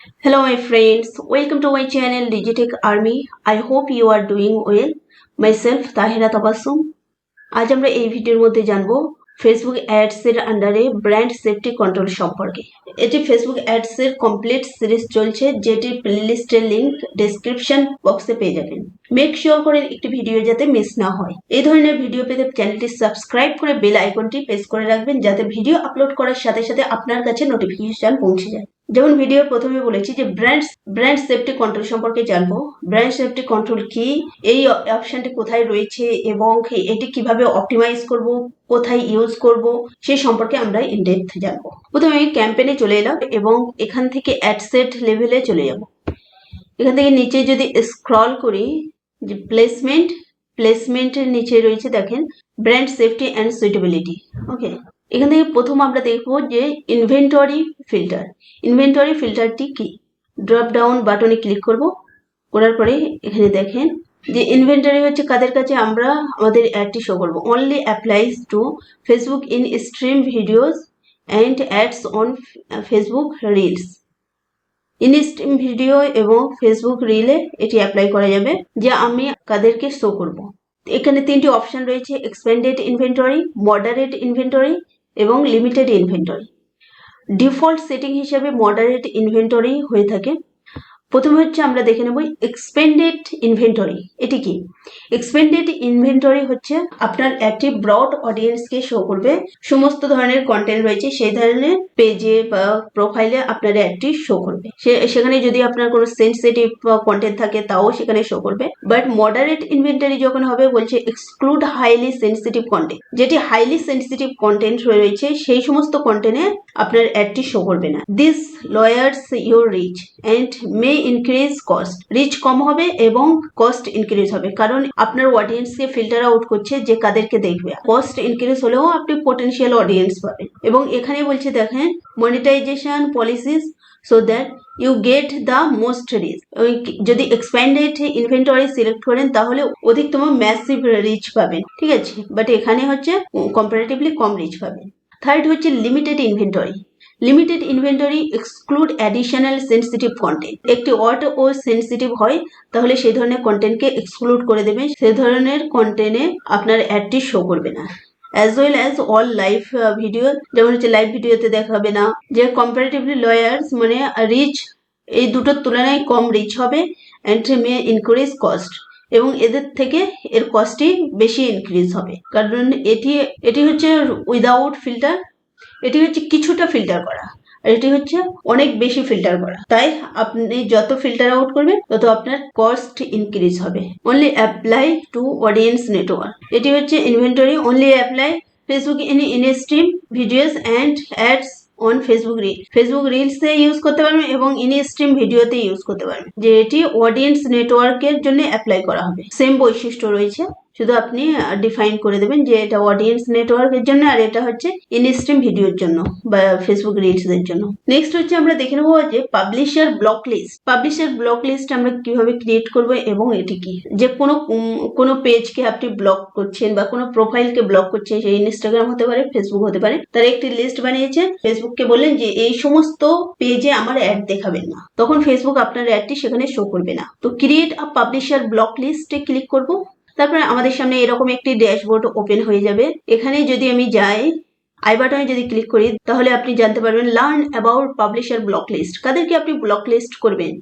Hello my friends, welcome to my channel Digitech Army. I hope you are doing well. Myself Tahira Tabassum. আজ আমরা এই ভিডিওর মধ্যে জানবো ফেসবুক অ্যাডস এর আন্ডারে ব্র্যান্ড সেফটি কন্ট্রোল সম্পর্কে। এটি ফেসবুক অ্যাডস এর কমপ্লিট সিরিজ চলছে, যেটির প্লেলিস্টের লিংক ডেসক্রিপশন বক্সে পেয়ে যাবেন। মেক শিওর করেন একটি ভিডিও যাতে মিস না হয়। এই ধরনের ভিডিও পেতে চ্যানেলটি সাবস্ক্রাইব করে বেল আইকনটি প্রেস করে রাখবেন, যাতে ভিডিও আপলোড করার সাথে সাথে আপনার কাছে নোটিফিকেশন পৌঁছে যায়। যেমন ভিডিওর প্রথমে বলেছি যে ব্র্যান্ড সেফটি কন্ট্রোল সম্পর্কে জানবো। ব্র্যান্ড সেফটি কন্ট্রোল কি, এই অপশনটি কোথায় রয়েছে এবং এটি কিভাবে অপটিমাইজ করব, কোথায় ইউজ করব, সে সম্পর্কে আমরা ইন ডেপথ জানবো। প্রথমে আমি ক্যাম্পেইনে চলে এলাম এবং এখান থেকে অ্যাডসেট লেভেলে চলে যাব। এখান থেকে নিচে যদি স্ক্রল করি, যে প্লেসমেন্টের নিচে রয়েছে দেখেন ব্র্যান্ড সেফটি অ্যান্ড সুইটেবিলিটি। ওকে, এখান থেকে প্রথম আমরা দেখবো যে ইনভেন্টরি ফিল্টারটি কি। ড্রপ ডাউন বাটনে ক্লিক করব, করার পরে এখানে দেখেন যে ইনভেন্টরি হচ্ছে কাদের কাছে আমরা আমাদের অ্যাডটি শো করবো। Only applies to Facebook in stream videos and ads on Facebook reels. In stream video এবং ফেসবুক রিলে এটি অ্যাপ্লাই করা যাবে, যে আমি কাদেরকে শো করব। এখানে তিনটি অপশন রয়েছে: এক্সপেন্ডেড ইনভেন্টরি, মডারেট ইনভেন্টরি এবং লিমিটেড ইনভেন্টরি। ডিফল্ট সেটিং হিসেবে মডারেট ইনভেন্টরি হয়ে থাকে। প্রথমে হচ্ছে আমরা দেখে নেব এক্সপেন্ডেড ইনভেন্টরি। এটি কি? এক্সপেন্ডেড ইনভেন্টরি হচ্ছে আপনার একটি ব্রড অডিয়েন্সকে শো করবে। সমস্ত ধরনের কন্টেন্ট রয়েছে, সেই ধরনের পেজে বা প্রোফাইলে আপনার অ্যাডটি শো করবে। সেখানে যদি আপনার কোনো সেন্সিটিভ কন্টেন্ট থাকে তাও সেখানে শো করবে। বাট মডারেট ইনভেন্টরি যখন হবে, বলছে এক্সক্লুড হাইলি সেন্সিটিভ কন্টেন্ট। যেটি হাইলি সেন্সিটিভ কন্টেন্ট রয়েছে সেই সমস্ত কন্টেন্টে আপনার অ্যাডটি শো করবে না। This lowers your reach and may increase cost. Reach কম হবে এবং কস্ট ইনক্রিজ হবে, কারণ আপনার অডিয়েন্সকে ফিল্টার আউট করছে যে কাদেরকে দেখবে। কস্ট ইনক্রিজ হলেও আপনি পোটেনশিয়াল অডিয়েন্স পাবেন। এবং এখানে বলছে দেখেন monetisation policies so that you get the most reach. যদি এক্সপ্যান্ডেড ইনভেন্টরি সিলেক্ট করেন তাহলে অধিকতম ম্যাসিভ রিচ পাবেন, ঠিক আছে। বাট এখানে হচ্ছে কম্পারেটিভলি কম রিচ পাবেন। থার্ড হচ্ছে limited inventory. Limited inventory exclude additional sensitive content. একটি ওয়ার্ড ও সেন্সিটিভ হয় তাহলে সেই ধরনের কন্টেন্টকে এক্সক্লুড করে দেবেন, সেই ধরনের কন্টেন্টে আপনার অ্যাডটি শো করবে না। As well as all live video, যেমন হচ্ছে লাইভ ভিডিওতে দেখাবে না। যে কম্পারেটিভলি লয়ার্স মানে রিচ, এই দুটোর তুলনায় কম রিচ হবে। অ্যান্ড মে ইনক্রিজ কস্ট, এবং এদের থেকে এর কস্টই বেশি ইনক্রিজ হবে, কারণ এটি হচ্ছে উইদাউট ফিল্টার। এটি হচ্ছে কিছুটা ফিল্টার করা, আর এটি হচ্ছে অনেক বেশি ফিল্টার করা। তাই আপনি যত ফিল্টার আউট করবেন তত আপনার কস্ট ইনক্রিজ হবে। Only apply to audience network. এটি হচ্ছে inventory only apply Facebook in stream videos and ads on Facebook রিলসে ইউজ করতে পারবেন এবং ইন স্ট্রিম ভিডিওতে ইউজ করতে পারবেন। যে এটি অডিয়েন্স নেটওয়ার্কের জন্য অ্যাপ্লাই করা হবে। সেম বৈশিষ্ট্য রয়েছে, শুধু আপনি ডিফাইন করে দেবেন যে এটা অডিয়েন্স নেটওয়ার্কের জন্য আর এটা হচ্ছে ইন স্ট্রিম ভিডিওর জন্য বা ফেসবুক রিলসের জন্য। নেক্সট হচ্ছে আমরা দেখে নেবো যে পাবলিশার ব্লক লিস্ট আমরা কিভাবে ক্রিয়েট করব এবং এটি কি। যে কোনো পেজকে আপনি ব্লক করছেন বা কোনো প্রোফাইলকে ব্লক করছেন, সেই ইনস্টাগ্রাম হতে পারে, ফেসবুক হতে পারে, তার একটি লিস্ট বানিয়েছেন। ফেসবুককে বললেন যে এই সমস্ত পেজে আমার অ্যাড দেখাবেন না, তখন ফেসবুক আপনার অ্যাডটি সেখানে শো করবে না। তো ক্রিয়েট আ পাবলিশার ব্লক লিস্টে ক্লিক করব। তারপরে আমাদের সামনে এরকম একটি ড্যাশবোর্ড ওপেন হয়ে যাবে। এখানে যদি আমি যাই, আই বাটনে যদি ক্লিক করি, তাহলে আপনি জানতে পারবেন learn about publisher block list. কাদেরকে আপনি ব্লক লিস্ট করবেন,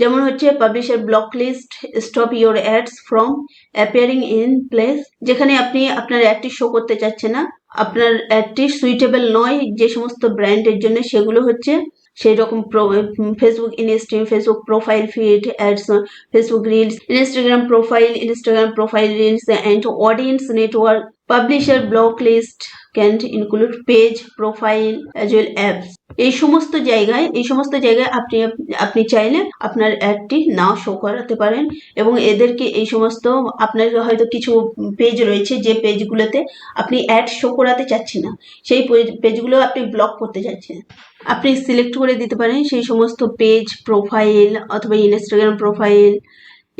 যেমন হচ্ছে publisher block list stop your ads from appearing in place. যেখানে আপনি আপনার অ্যাডটি শো করতে চাচ্ছেন না, আপনার অ্যাডটি সুইটেবল নয় যে সমস্ত ব্র্যান্ডের জন্য, সেগুলো হচ্ছে সেই রকম Facebook instream, Facebook profile feed, ads, Facebook reels, Instagram profile reels and audience network. Publisher block list can include page, profile as well apps. এই সমস্ত জায়গায় আপনি চাইলে আপনার অ্যাডটি নাও শো করাতে পারেন, এবং এদেরকে এই সমস্ত আপনার হয়তো কিছু পেজ রয়েছে যে পেজগুলোতে আপনি অ্যাড শো করাতে চাচ্ছেন না, সেই পেজগুলো আপনি ব্লক করতে চাচ্ছেন। আপনি সিলেক্ট করে দিতে পারেন সেই সমস্ত পেজ, প্রোফাইল অথবা ইনস্টাগ্রাম প্রোফাইল,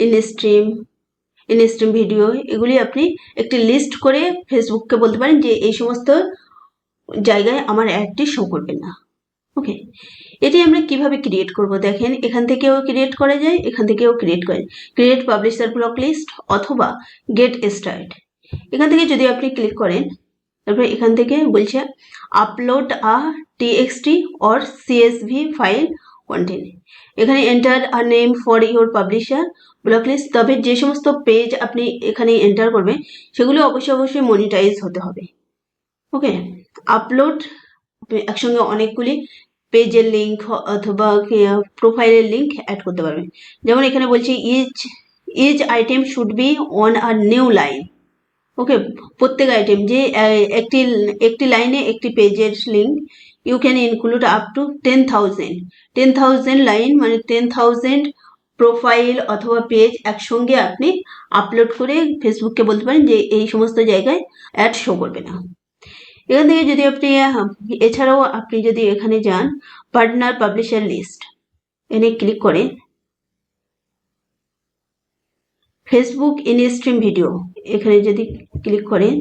ইনস্ট্রিম ভিডিও, এগুলি আপনি একটি লিস্ট করে ফেসবুককে বলতে পারেন যে এই সমস্ত জায়গায় আমার অ্যাডটি শো করবে না। ওকে, এটি আমরা কিভাবে ক্রিয়েট করব দেখেন, এখান থেকেও ক্রিয়েট করা যায়, এখান থেকেও ক্রিয়েট করা যায়। ক্রিয়েট পাবলিশার ব্লক লিস্ট অথবা গেট স্টার্ট, এখান থেকে যদি আপনি ক্লিক করেন, তারপরে এখান থেকে বলছে upload a TXT or CSV file content, এখানে enter a name for your publisher block list. তবে যে সমস্ত পেজ আপনি এখানে এন্টার করবেন সেগুলো অবশ্যই মনিটাইজ হতে হবে। ওকে, আপলোড একসঙ্গে অনেকগুলি পেজের লিঙ্ক অথবা প্রোফাইলের লিঙ্ক অ্যাড করতে পারবেন। যেমন এখানে বলছি each item should be on a new line. Okay, প্রত্যেক আইটেম যে একটি লাইনে একটি পেজের link, you can include up to 10,000 line, মানে 10,000 প্রোফাইল অথবা পেজ একসঙ্গে আপনি আপলোড করে ফেসবুককে বলতে পারেন যে এই সমস্ত জায়গায় অ্যাড শো করবে না। এখান থেকে যদি আপনি এছাড়াও আপনি যদি এখানে যান পার্টনার পাবলিশার লিস্ট, এনে ক্লিক করেন ফেসবুক ইনস্ট্রিম ভিডিও, এখানে যদি ক্লিক করেন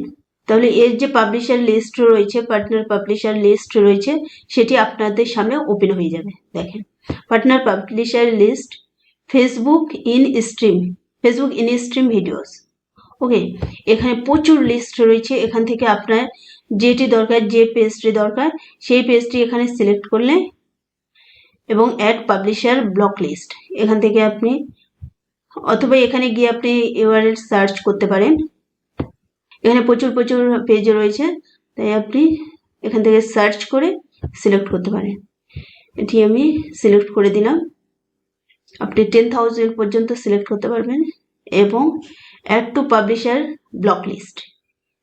তাহলে এর যে পাবলিশার লিস্ট রয়েছে, পার্টনার পাবলিশার লিস্ট রয়েছে, সেটি আপনাদের সামনে ওপেন হয়ে যাবে। দেখেন partner publisher list Facebook in stream videos. Okay, এখানে প্রচুর লিস্ট রয়েছে, এখান থেকে আপনার যেটি দরকার, যে পেজটি দরকার সেই পেজটি এখানে সিলেক্ট করলে এবং অ্যাড পাবলিশার ব্লক লিস্ট, এখান থেকে আপনি অথবা এখানে গিয়ে আপনি ইউআরএল সার্চ করতে পারেন। এখানে প্রচুর পেজ রয়েছে, তাই আপনি এখান থেকে সার্চ করে সিলেক্ট করতে পারেন। এটি আমি সিলেক্ট করে দিলাম। আপনি 10,000 পর্যন্ত সিলেক্ট করতে পারবেন এবং add to publisher block list,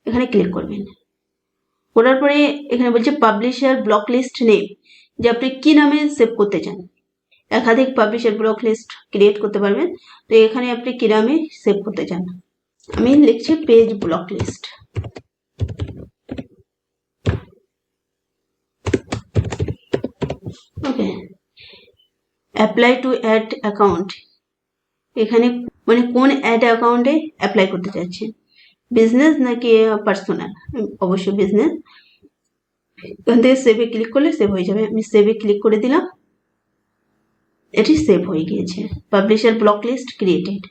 এখানে ক্লিক করবেন। করার পরে এখানে বলছে পাবলিশার ব্লক লিস্ট নেম, যে আপনি কি নামে সেভ করতে চান। একাধিক পাবলিশার ব্লক লিস্ট ক্রিয়েট করতে পারবেন, তো এখানে আপনি কি নামে সেভ করতে চান। আমি লিখছি page block list. Okay, apply to ad account, এখানে মানে কোন অ্যাড অ্যাকাউন্টে অ্যাপ্লাই করতে চাচ্ছেন, বিজনেস নাকি পার্সোনাল, অবশ্যই বিজনেস। এখান থেকে সেভে ক্লিক করলে সেভ হয়ে যাবে। আমি সেভে ক্লিক করে দিলাম, এটি সেভ হয়ে গিয়েছে। Publisher block list created.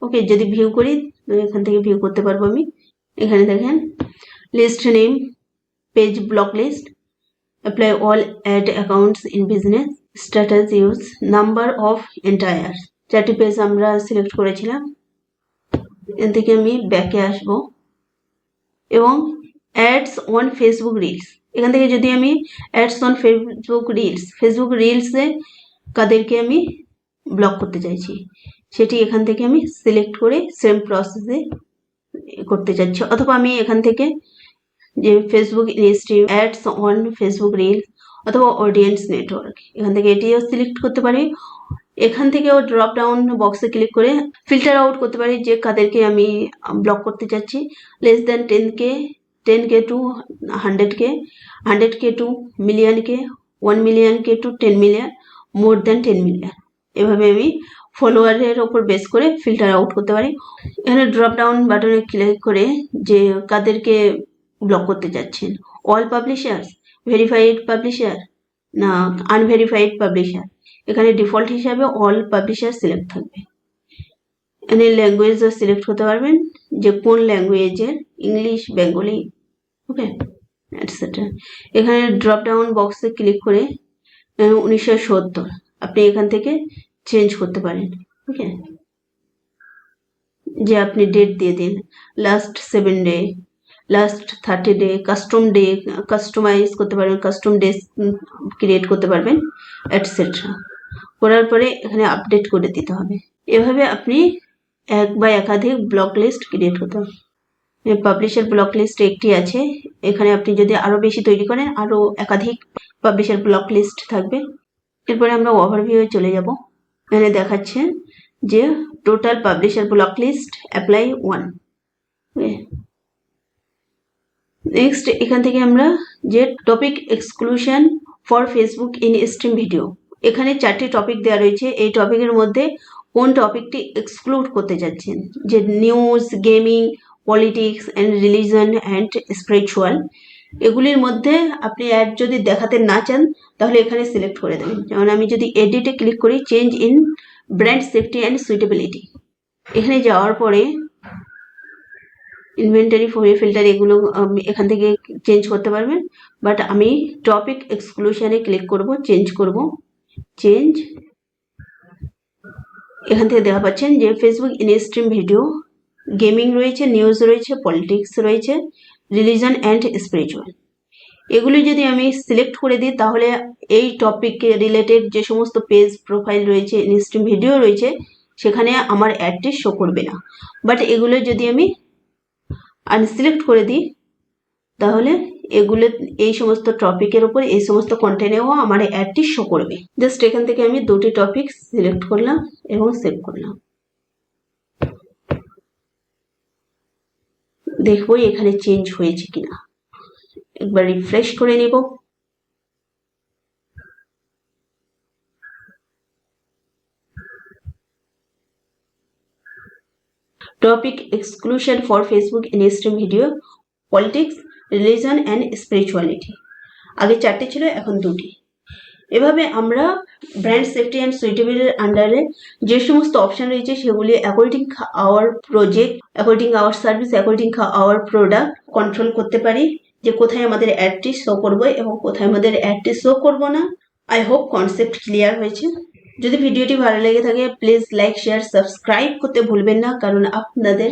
Okay, যদি ভিউ করি এখান থেকে ভিউ করতে পারবো আমি। এখানে দেখেন list name page block list, apply all ad accounts in business, status use, number of entire, 4টি পেজ আমরা সিলেক্ট করেছিলাম। এখান থেকে আমি ব্যাকে আসব এবং অ্যাডস অন ফেসবুক রিলস, এখান থেকে যদি আমি অ্যাডস অন ফেসবুক রিলসে কাদেরকে আমি ব্লক করতে চাইছি সেটি এখান থেকে আমি সিলেক্ট করে সেম প্রসেসে করতে চাচ্ছি। অথবা আমি এখান থেকে যে Facebook in stream ads on Facebook reels অথবা অডিয়েন্স নেটওয়ার্ক, এখান থেকে এটিও সিলেক্ট করতে পারি। এখান থেকেও ড্রপ ডাউন বক্সে ক্লিক করে ফিল্টার আউট করতে পারি যে কাদেরকে আমি ব্লক করতে চাচ্ছি। Less than 10K to 100K to মিলিয়নকে, 1 মিলিয়নকে to 10 million, more than 10 million, এভাবে আমি ফলোয়ারের ওপর বেস করে ফিল্টার আউট করতে পারি। এখানে ড্রপ ডাউন বাটনে ক্লিক করে যে কাদেরকে ব্লক করতে যাচ্ছেন, অল পাবলিশার্স, ভেরিফাইড পাবলিশার না আনভেরিফাইড পাবলিশার, এখানে ডিফল্ট হিসাবে অল পাবলিশার সিলেক্ট থাকবে। এখানে ল্যাঙ্গুয়েজও সিলেক্ট করতে পারবেন যে কোন ল্যাঙ্গুয়েজের, ইংলিশ, বেঙ্গলি, ওকে এটসেট্রা। এখানে ড্রপ ডাউন বক্সে ক্লিক করে 1970 আপনি এখান থেকে চেঞ্জ করতে পারেন। ওকে, যে আপনি ডেট দিয়ে দিন, last 7 day, last 30 day, customise করতে পারবেন, কাস্টম ডে ক্রিয়েট করতে পারবেন এটসেট্রা। করার পরে এখানে আপডেট করে দিতে হবে। এভাবে আপনি এক বা একাধিক ব্লক লিস্ট ক্রিয়েট করতে হবে। পাবলিশার ব্লক লিস্ট একটি আছে, এখানে আপনি যদি আরো বেশি তৈরি করেন আরো একাধিক পাবলিশার ব্লক লিস্ট থাকবে। এরপরে আমরা ওভারভিউয়ে চলে যাব। এখানে দেখাচ্ছে যে total publisher block list apply 1। Next এখান থেকে আমরা যে topic exclusion for Facebook instream video, এখানে 4টি টপিক দেওয়া রয়েছে। এই টপিকের মধ্যে কোন টপিকটি এক্সক্লুড করতে যাচ্ছেন, যে news, gaming, politics and religion and spiritual, এগুলির মধ্যে আপনি অ্যাড যদি দেখাতে না চান তাহলে এখানে সিলেক্ট করে দেবেন। যেমন আমি যদি এডিটে ক্লিক করি, change in brand safety and suitability, এখানে যাওয়ার পরে ইনভেন্টারি ফিল্টার এগুলো এখান থেকে চেঞ্জ করতে পারবেন। বাট আমি টপিক এক্সক্লুশনে ক্লিক করব, চেঞ্জ করব, চেঞ্জ। এখান থেকে দেখা পাচ্ছেন যে Facebook in stream video, gaming রয়েছে, নিউজ রয়েছে, পলিটিক্স রয়েছে, রিলিজন অ্যান্ড স্পিরিচুয়াল। এগুলি যদি আমি সিলেক্ট করে দিই তাহলে এই টপিকে রিলেটেড যে সমস্ত পেজ প্রোফাইল রয়েছে, ইনস্ট্রিম ভিডিও রয়েছে, সেখানে আমার অ্যাডটি শো করবে না। বাট এগুলো যদি আমি আনসিলেক্ট করে দিই তাহলে এগুলো এই সমস্ত টপিকের উপর এই সমস্ত কন্টেন্টেও আমার অ্যাডটি শো করবে। জাস্ট এখান থেকে আমি দুটি টপিক সিলেক্ট করলাম এবং সেভ করলাম। দেখবো এখানে চেঞ্জ হয়েছে কিনা, একবার রিফ্রেশ করে নেব। Topic exclusion for Facebook in stream video, politics, religion and spirituality. আগে 4টে ছিল, এখন 2টি। এভাবে আমরা ব্র্যান্ড সেফটি অ্যান্ড সুইটেবিলিটির আন্ডারে যে সমস্ত অপশন রয়েছে সেগুলি according our project, according our service, according our product control করতে পারি যে কোথায় আমাদের অ্যাডটি শো করবো এবং কোথায় আমাদের অ্যাডটি শো করবো না। আই হোপ কনসেপ্ট ক্লিয়ার হয়েছে। যদি ভিডিওটি ভালো লেগে থাকে প্লিজ লাইক, শেয়ার, সাবস্ক্রাইব করতে ভুলবেন না, কারণ আপনাদের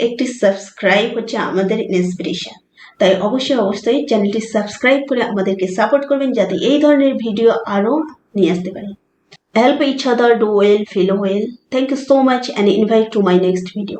একটি সাবস্ক্রাইব হচ্ছে আমাদের ইন্সপিরেশন। তাই অবশ্যই চ্যানেলটি সাবস্ক্রাইব করে আমাদেরকে সাপোর্ট করবেন যাতে এই ধরনের ভিডিও আরো নিয়ে আসতে পারি। Help each other do well, feel well. Thank you so much and invite to my next video.